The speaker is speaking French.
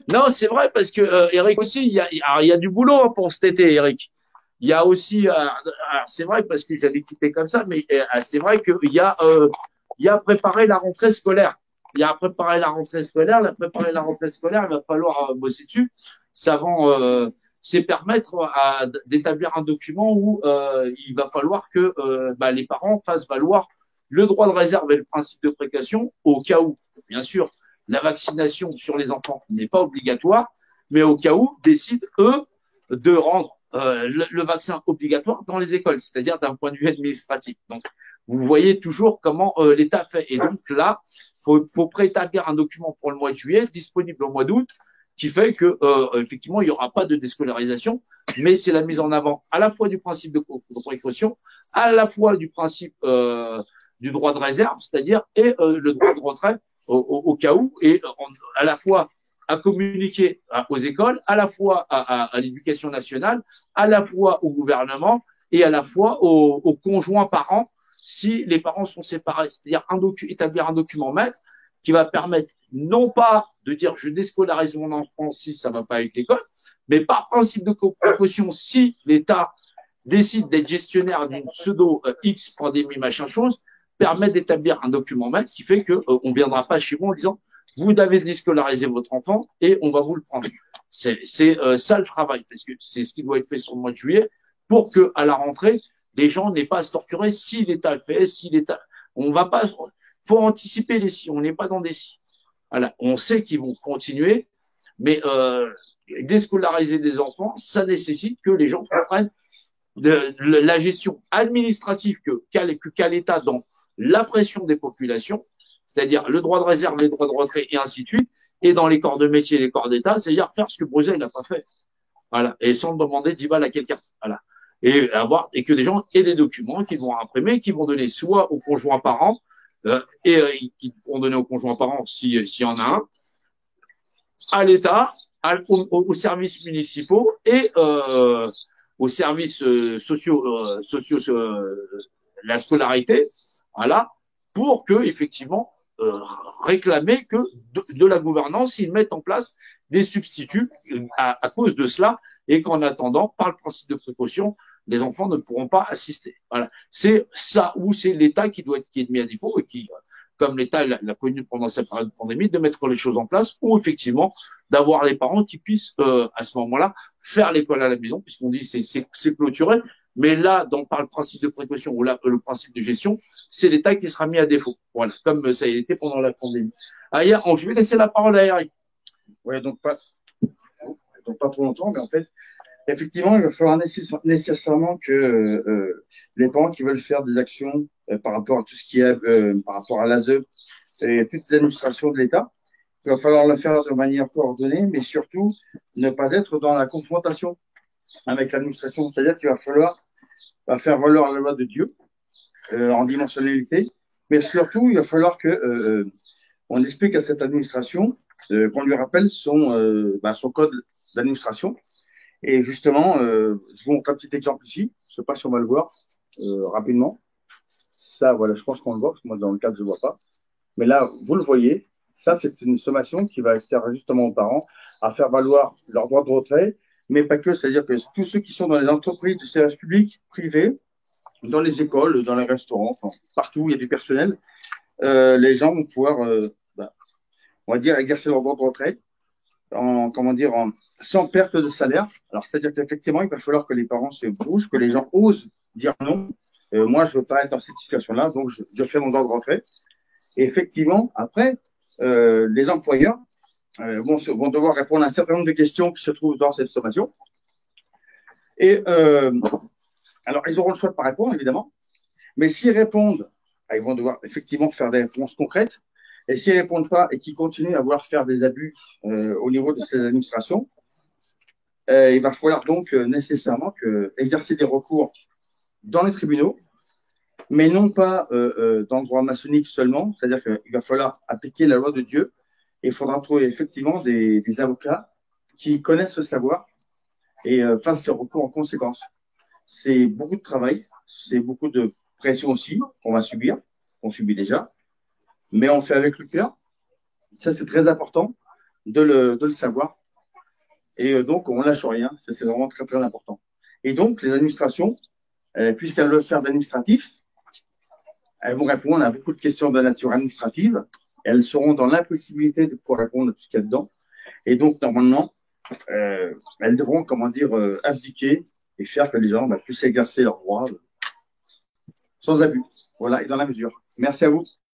Non, c'est vrai parce que Eric aussi, alors, il y a du boulot hein, pour cet été, Eric. Il y a aussi, alors, c'est vrai parce que j'avais quitté comme ça, mais c'est vrai qu'il y a préparé la rentrée scolaire. Il y a préparé la rentrée scolaire, préparer la rentrée scolaire, il va falloir bosser dessus. Ça va, c'est permettre d'établir un document où il va falloir que bah, les parents fassent valoir le droit de réserve et le principe de précaution au cas où, bien sûr, la vaccination sur les enfants n'est pas obligatoire, mais au cas où, décident, eux, de rendre le vaccin obligatoire dans les écoles, c'est-à-dire d'un point de vue administratif. Donc, vous voyez toujours comment l'État fait. Et donc là, faut préétablir un document pour le mois de juillet, disponible au mois d'août, qui fait que effectivement, il n'y aura pas de déscolarisation, mais c'est la mise en avant à la fois du principe de précaution, à la fois du principe du droit de réserve, c'est-à-dire et le droit de retrait au cas où, et à la fois à communiquer aux écoles, à la fois à l'éducation nationale, à la fois au gouvernement et à la fois aux conjoints parents si les parents sont séparés. C'est-à-dire établir un document maître qui va permettre non pas de dire je déscolarise mon enfant si ça ne va pas avec l'école, mais par principe de précaution, si l'État décide d'être gestionnaire d'une pseudo X pandémie machin chose, permet d'établir un document maître qui fait qu'on ne viendra pas chez vous en disant vous avez déscolarisé votre enfant et on va vous le prendre. C'est ça le travail, parce que c'est ce qui doit être fait sur le mois de juillet pour que à la rentrée, les gens n'aient pas à se torturer si l'État le fait, si l'État. On va pas. Faut anticiper les si. On n'est pas dans des si. Voilà. On sait qu'ils vont continuer, mais déscolariser des enfants, ça nécessite que les gens comprennent de la gestion administrative qu'a l'État dans la pression des populations, c'est-à-dire le droit de réserve, les droits de retrait et ainsi de suite, et dans les corps de métier et les corps d'État, c'est-à-dire faire ce que Bruxelles n'a pas fait. Voilà. Et sans demander 10 balles à quelqu'un. Voilà. Et que des gens aient des documents qu'ils vont imprimer, qu'ils vont donner soit aux conjoints parents, qu'ils vont donner aux conjoints parents s'il y en a un, à l'État, aux services municipaux et aux services sociaux, la scolarité, voilà, pour que effectivement réclamer que de la gouvernance, ils mettent en place des substituts à cause de cela et qu'en attendant, par le principe de précaution, les enfants ne pourront pas assister. Voilà. C'est ça où c'est l'État qui est mis à défaut et qui, comme l'État l'a connu pendant cette période de pandémie, de mettre les choses en place ou effectivement d'avoir les parents qui puissent à ce moment-là faire l'école à la maison, puisqu'on dit c'est clôturé. Mais là, par le principe de précaution ou là, le principe de gestion, c'est l'État qui sera mis à défaut. Voilà, comme ça a été pendant la pandémie. Ailleurs, je vais laisser la parole à Eric. Ouais, donc pas trop longtemps, mais en fait, effectivement, il va falloir nécessairement que les parents qui veulent faire des actions par rapport à tout ce qui est par rapport à l'ASE et toutes les administrations de l'État, il va falloir le faire de manière coordonnée, mais surtout ne pas être dans la confrontation avec l'administration. C'est-à-dire qu'il va falloir faire valoir la loi de Dieu en dimensionnalité, mais surtout, il va falloir que on explique à cette administration qu'on lui rappelle son code d'administration. Et justement, je vous montre un petit exemple ici. Je ne sais pas si on va le voir rapidement. Ça, voilà, je pense qu'on le voit, parce que moi, dans le cadre, je ne le vois pas. Mais là, vous le voyez. Ça, c'est une sommation qui va servir justement aux parents à faire valoir leur droit de retrait, mais pas que. C'est-à-dire que tous ceux qui sont dans les entreprises de services publics, privés, dans les écoles, dans les restaurants, enfin, partout où il y a du personnel, les gens vont pouvoir, on va dire, exercer leur droit de retrait comment dire, sans perte de salaire. Alors, c'est-à-dire qu'effectivement, il va falloir que les parents se bougent, que les gens osent dire non. Moi, je veux pas être dans cette situation-là, donc je fais mon droit de retrait. Et effectivement, après, les employeurs vont devoir répondre à un certain nombre de questions qui se trouvent dans cette sommation. Et alors, ils auront le choix de ne pas répondre, évidemment, mais s'ils répondent, ils vont devoir effectivement faire des réponses concrètes. Et s'ils ne répondent pas et qu'ils continuent à vouloir faire des abus au niveau de ces administrations, il va falloir donc nécessairement exercer des recours dans les tribunaux, mais non pas dans le droit maçonnique seulement, c'est-à-dire qu'il va falloir appliquer la loi de Dieu et il faudra trouver effectivement des avocats qui connaissent ce savoir et fassent ces recours en conséquence. C'est beaucoup de travail, c'est beaucoup de pression aussi qu'on va subir, qu'on subit déjà, mais on le fait avec le cœur. Ça, c'est très important de le savoir. Et donc, on lâche rien. Ça, c'est vraiment très, très important. Et donc, les administrations, puisqu'elles veulent faire d'administratif, elles vont répondre à beaucoup de questions de nature administrative. Elles seront dans l'impossibilité de pouvoir répondre à tout ce qu'il y a dedans. Et donc, normalement, elles devront, comment dire, abdiquer et faire que les gens puissent exercer leurs droits sans abus. Voilà, et dans la mesure. Merci à vous.